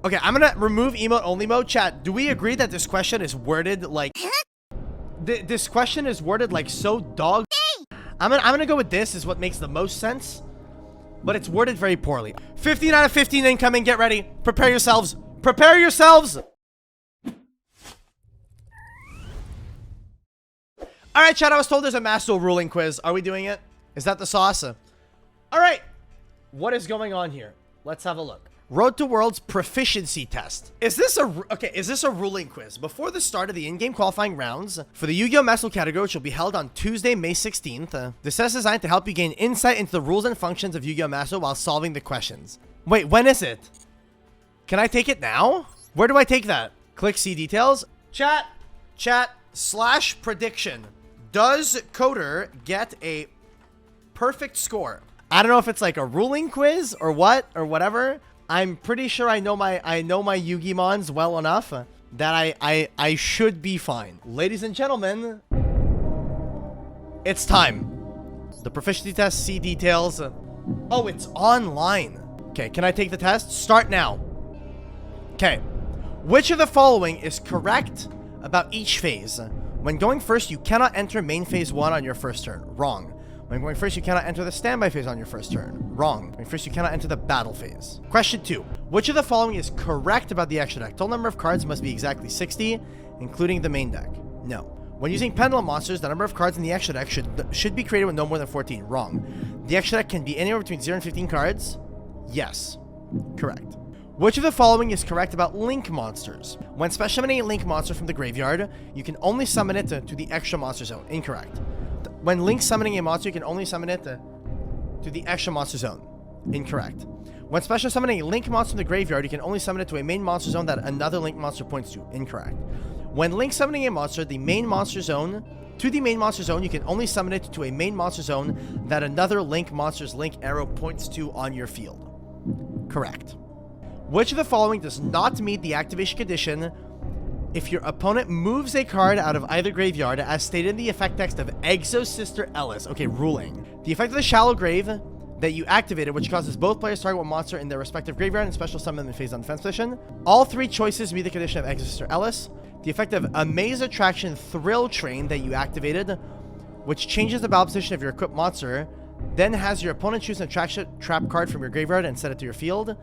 Okay, I'm gonna remove emote only mode. Chat, do we agree that this question is worded like... This question is worded like so dog... I'm gonna go with this is what makes the most sense. But it's worded very poorly. 15 out of 15 incoming. Get ready. Prepare yourselves. Prepare yourselves. Alright, chat, I was told there's a Master ruling quiz. Are we doing it? Is that the sauce? Alright. What is going on here? Let's have a look. Road to Worlds proficiency test. Is this a ruling quiz? Before the start of the in-game qualifying rounds for the Yu-Gi-Oh! Master category, which will be held on Tuesday, May 16th, this test is designed to help you gain insight into the rules and functions of Yu-Gi-Oh! Master while solving the questions. Wait, when is it? Can I take it now? Where do I take that? Click see details. Chat / prediction. Does Coder get a perfect score? I don't know if it's like a ruling quiz or what or whatever. I'm pretty sure I know my Yu-Gi Mons well enough that I should be fine. Ladies and gentlemen, it's time. The proficiency test, see details. Oh, it's online. Okay, can I take the test? Start now. Okay. Which of the following is correct about each phase? When going first, you cannot enter main phase 1 on your first turn. Wrong. When going first, you cannot enter the standby phase on your first turn. Wrong. When first, you cannot enter the battle phase. Question 2. Which of the following is correct about the extra deck? Total number of cards must be exactly 60, including the main deck. No. When using pendulum monsters, the number of cards in the extra deck should be created with no more than 14. Wrong. The extra deck can be anywhere between 0 and 15 cards. Yes. Correct. Which of the following is correct about link monsters? When special summoning a link monster from the graveyard, you can only summon it to the extra monster zone. Incorrect. When link summoning a monster, you can only summon it to the extra monster zone. Incorrect. When special summoning a link monster from the graveyard, you can only summon it to a main monster zone that another link monster points to. Incorrect. When link summoning a monster, the main monster zone, you can only summon it to a main monster zone that another link monster's link arrow points to on your field. Correct. Which of the following does not meet the activation condition if your opponent moves a card out of either graveyard as stated in the effect text of Exo Sister Ellis? Okay, ruling. The effect of the Shallow Grave that you activated, which causes both players to target one monster in their respective graveyard and special summon them in phase on defense position. All three choices meet the condition of Exo Sister Ellis. The effect of Amaze Attraction Thrill Train that you activated, which changes the battle position of your equipped monster, then has your opponent choose an attraction trap card from your graveyard and set it to your field.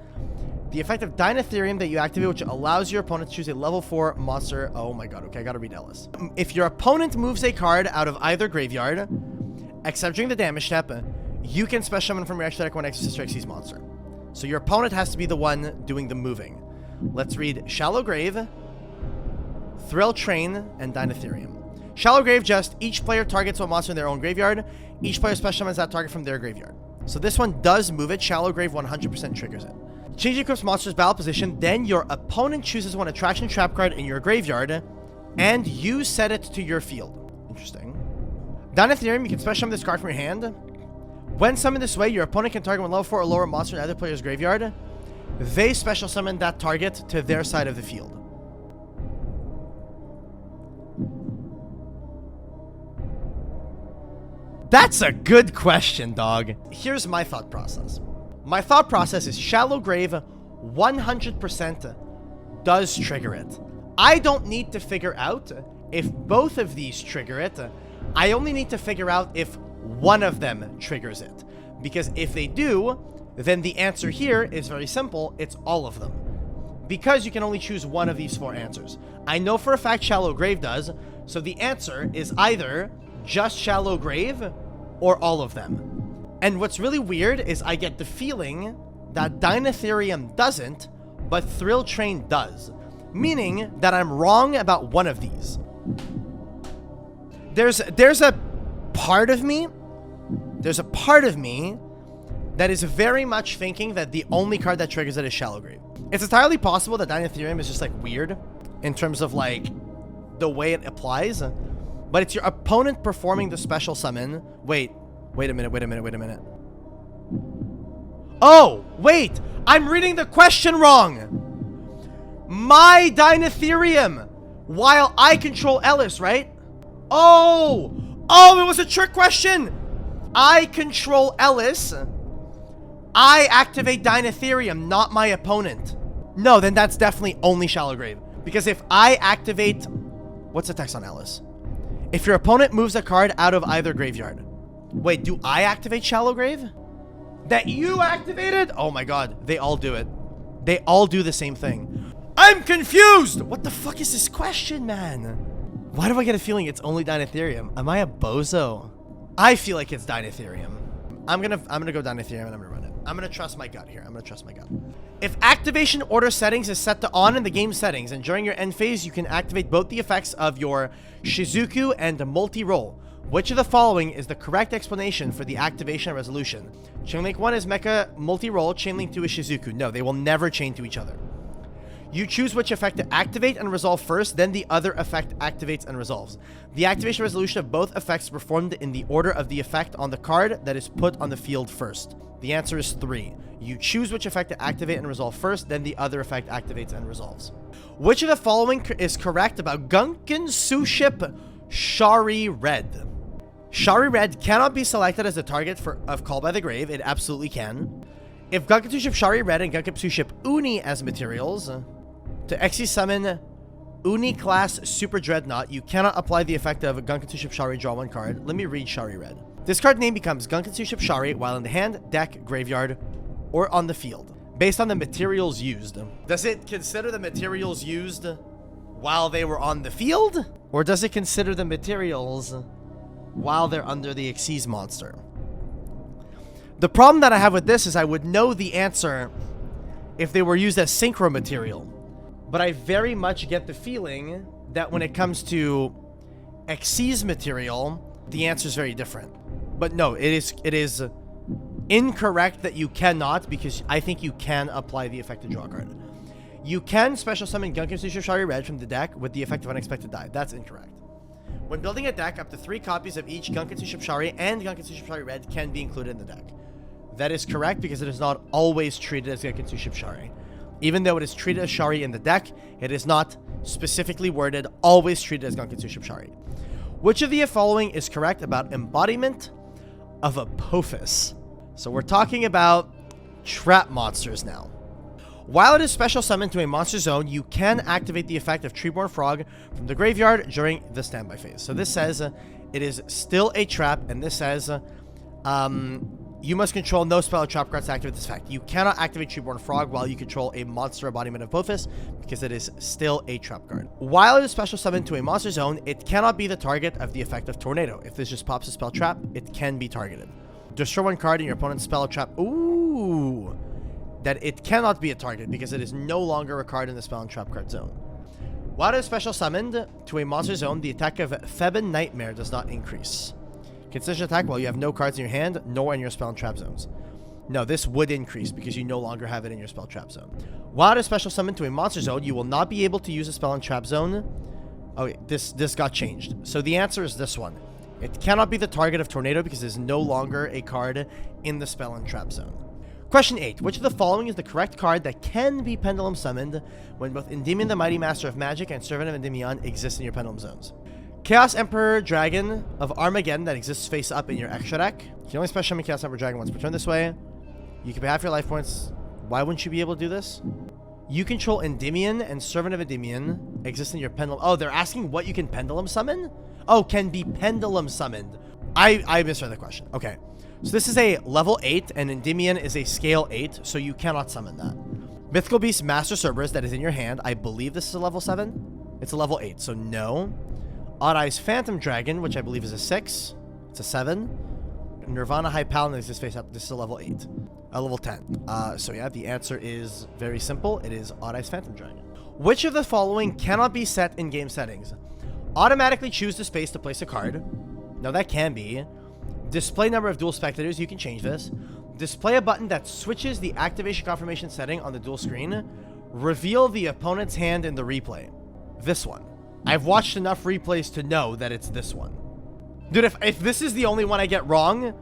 The effect of Dynatherium that you activate, which allows your opponent to choose a level 4 monster. Oh my god, okay, I gotta read Ellis. If your opponent moves a card out of either graveyard, except during the damage step, you can special summon from your extra deck one Exo Sister Xyz monster. So your opponent has to be the one doing the moving. Let's read Shallow Grave, Thrill Train, and Dynatherium. Shallow Grave, just each player targets one monster in their own graveyard. Each player special summons that target from their graveyard. So this one does move it. Shallow Grave 100% triggers it. Change the equipped monster's battle position, then your opponent chooses one attraction trap card in your graveyard, and you set it to your field. Interesting. Dynatherium, you can special summon this card from your hand. When summoned this way, your opponent can target one level 4 or lower monster in either player's graveyard. They special summon that target to their side of the field. That's a good question, dog. Here's my thought process. My thought process is Shallow Grave 100% does trigger it. I don't need to figure out if both of these trigger it. I only need to figure out if one of them triggers it. Because if they do, then the answer here is very simple. It's all of them. Because you can only choose one of these 4 answers. I know for a fact Shallow Grave does, so the answer is either just Shallow Grave or all of them. And what's really weird is I get the feeling that Dynatherium doesn't, but Thrill Train does. Meaning that I'm wrong about one of these. There's a part of me that is very much thinking that the only card that triggers it is Shallow Grave. It's entirely possible that Dynatherium is just like weird in terms of like the way it applies, but it's your opponent performing the special summon. Wait a minute. Oh, wait! I'm reading the question wrong! My Dynatherium! While I control Ellis, right? Oh! Oh, it was a trick question! I control Ellis. I activate Dynatherium, not my opponent. No, then that's definitely only Shallow Grave. Because if I activate... What's the text on Alice? If your opponent moves a card out of either graveyard. Wait, do I activate Shallow Grave? That you activated? Oh my god, they all do it. They all do the same thing. I'm confused! What the fuck is this question, man? Why do I get a feeling it's only Dinotherium? Am I a bozo? I feel like it's Dinotherium. I'm gonna go Dinotherium and I'm gonna run it. I'm gonna trust my gut here. I'm gonna trust my gut. If activation order settings is set to on in the game settings, and during your end phase, you can activate both the effects of your Shizuku and multi-roll. Which of the following is the correct explanation for the activation resolution? Chainlink 1 is Mecha multi-roll, Chainlink 2 is Shizuku. No, they will never chain to each other. You choose which effect to activate and resolve first, then the other effect activates and resolves. The activation resolution of both effects is performed in the order of the effect on the card that is put on the field first. The answer is 3. You choose which effect to activate and resolve first, then the other effect activates and resolves. Which of the following is correct about Gunkan Suship Shari Red? Shari Red cannot be selected as the target of Call by the Grave. It absolutely can. If Gunkan Suship Shari Red and Gunkan Suship Uni as materials, to Exi summon Uni class Super Dreadnought, you cannot apply the effect of Gunkan Suship Shari, draw 1 card. Let me read Shari Red. This card name becomes Gunkan Suship Shari while in the hand, deck, graveyard, or on the field, based on the materials used. Does it consider the materials used while they were on the field? Or does it consider the materials while they're under the Xyz monster? The problem that I have with this is I would know the answer if they were used as synchro material. But I very much get the feeling that when it comes to Xyz material, the answer is very different. But no, it is incorrect that you cannot, because I think you can apply the effect to draw a card. You can special summon Gunkan Suship Shari Red from the deck with the effect of Unexpected Die. That's incorrect. When building a deck, up to 3 copies of each Gunkan Suship Shari and Gunkan Suship Shari Red can be included in the deck. That is correct because it is not always treated as Gunkan Suship Shari. Even though it is treated as Shari in the deck, it is not specifically worded always treated as Gunkan Suship Shari. Which of the following is correct about embodiment of Apophis? So we're talking about trap monsters now. While it is special summoned to a monster zone, you can activate the effect of Treeborn Frog from the graveyard during the standby phase. So this says it is still a trap, and this says you must control no spell or trap cards to activate this effect. You cannot activate Treeborn Frog while you control a monster embodiment of Apophis, because it is still a trap card. While it is special summoned to a monster zone, it cannot be the target of the effect of Tornado. If this just pops a spell trap, it can be targeted. Destroy 1 card in your opponent's spell or trap. Ooh! That it cannot be a target because it is no longer a card in the spell and trap card zone. While it is special summoned to a monster zone, the attack of Thebin Nightmare does not increase. Consider attack while you have no cards in your hand, nor in your spell and trap zones. No, this would increase because you no longer have it in your spell trap zone. While it is special summoned to a monster zone, you will not be able to use a spell and trap zone. Okay, this got changed. So the answer is this one. It cannot be the target of Tornado because it is no longer a card in the spell and trap zone. Question 8. Which of the following is the correct card that can be pendulum summoned when both Endymion the Mighty Master of Magic and Servant of Endymion exist in your pendulum zones? Chaos Emperor Dragon of Armageddon that exists face up in your extra deck. You can only special summon Chaos Emperor Dragon once per turn this way. You can pay half your life points. Why wouldn't you be able to do this? You control Endymion and Servant of Endymion exist in your pendulum. Oh, they're asking what you can pendulum summon? Oh, can be pendulum summoned. I misread the question. Okay. So this is a level 8, and Endymion is a scale 8, so you cannot summon that. Mythical Beast Master Cerberus that is in your hand. I believe this is a level 7. It's a level 8, so no. Odd Eyes Phantom Dragon, which I believe is a 6. It's a 7. Nirvana High Paladin is this face up. This is a level 8. A level 10. So yeah, the answer is very simple. It is Odd Eyes Phantom Dragon. Which of the following cannot be set in game settings? Automatically choose the space to place a card. No, that can be. Display number of dual spectators, you can change this. Display a button that switches the activation confirmation setting on the dual screen. Reveal the opponent's hand in the replay. This one. I've watched enough replays to know that it's this one. Dude, if this is the only one I get wrong,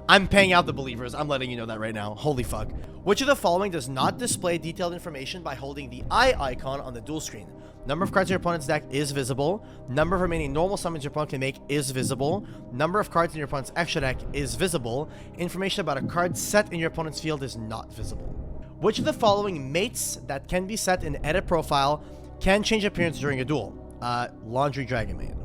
I'm paying out the believers. I'm letting you know that right now. Holy fuck. Which of the following does not display detailed information by holding the eye icon on the dual screen? Number of cards in your opponent's deck is visible. Number of remaining normal summons your opponent can make is visible. Number of cards in your opponent's extra deck is visible. Information about a card set in your opponent's field is not visible. Which of the following mates that can be set in edit profile can change appearance during a duel? Laundry Dragon Maid.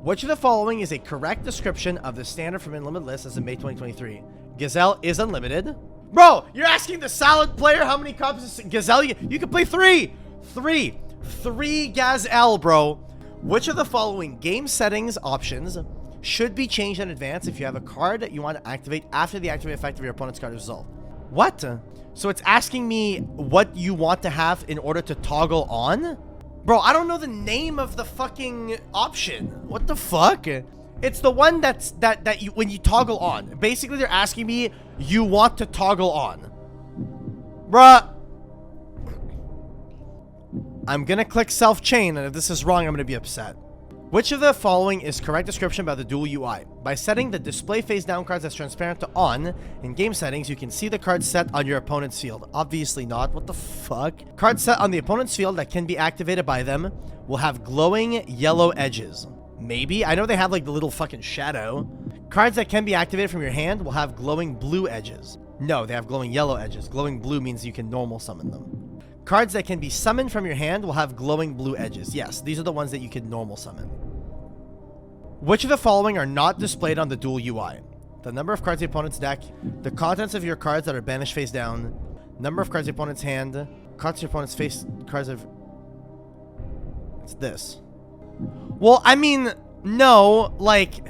Which of the following is a correct description of the standard from Unlimited list as of May 2023? Gazelle is unlimited. Bro, you're asking the salad player how many copies of Gazelle you can play 3. 3 Gazelle, bro. Which of the following game settings options should be changed in advance if you have a card that you want to activate after the activate effect of your opponent's card is resolved? What? So it's asking me what you want to have in order to toggle on? Bro, I don't know the name of the fucking option. What the fuck? It's the one that you when you toggle on. Basically, they're asking me you want to toggle on. Bruh. I'm gonna click self-chain, and if this is wrong, I'm gonna be upset. Which of the following is correct description by the dual UI? By setting the display face down cards as transparent to on in game settings, you can see the cards set on your opponent's field. Obviously not. What the fuck? Cards set on the opponent's field that can be activated by them will have glowing yellow edges. Maybe. I know they have like the little fucking shadow. Cards that can be activated from your hand will have glowing blue edges. No, they have glowing yellow edges. Glowing blue means you can normal summon them. Cards that can be summoned from your hand will have glowing blue edges. Yes, these are the ones that you can normal summon. Which of the following are not displayed on the dual UI? The number of cards in the opponent's deck, the contents of your cards that are banished face down, number of cards in the opponent's hand, cards in your opponent's face, cards of... It's this. Well, I mean, no, like...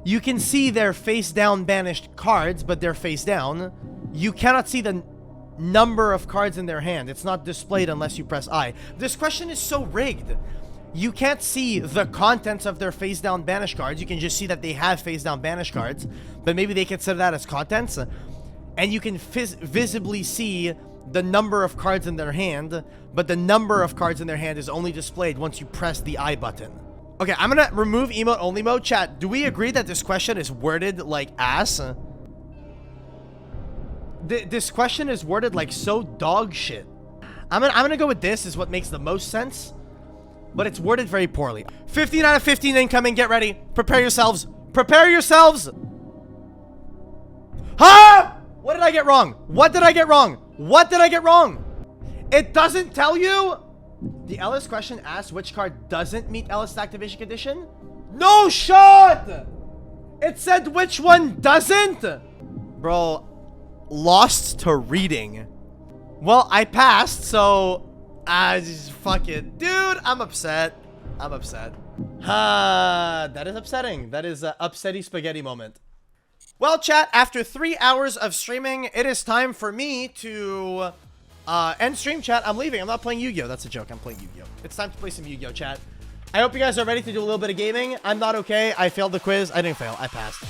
You can see their face down banished cards, but they're face down. You cannot see the number of cards in their hand. It's not displayed unless you press I. This question is so rigged. You can't see the contents of their face down banished cards. You can just see that they have face down banished cards, but maybe they consider that as contents. And you can visibly see the number of cards in their hand, but the number of cards in their hand is only displayed once you press the I button. Okay, I'm gonna remove emote only mode. Chat, do we agree that this question is worded like ass? This question is worded like so dog shit. I'm gonna go with this is what makes the most sense, but it's worded very poorly. 15 out of 15 incoming. Get ready. Prepare yourselves. Prepare yourselves. Huh? What did I get wrong? What did I get wrong? What did I get wrong? It doesn't tell you? The Ellis question asks which card doesn't meet Ellis' activation condition? No shot! It said which one doesn't? Bro, lost to reading. Well, I passed, so just fuck it. Dude, I'm upset. I'm upset. That is upsetting. That is an upsetty spaghetti moment. Well, chat, after 3 hours of streaming, it is time for me to end stream, chat. I'm leaving. I'm not playing Yu-Gi-Oh! That's a joke. I'm playing Yu-Gi-Oh! It's time to play some Yu-Gi-Oh! Chat. I hope you guys are ready to do a little bit of gaming. I'm not okay. I failed the quiz. I didn't fail. I passed.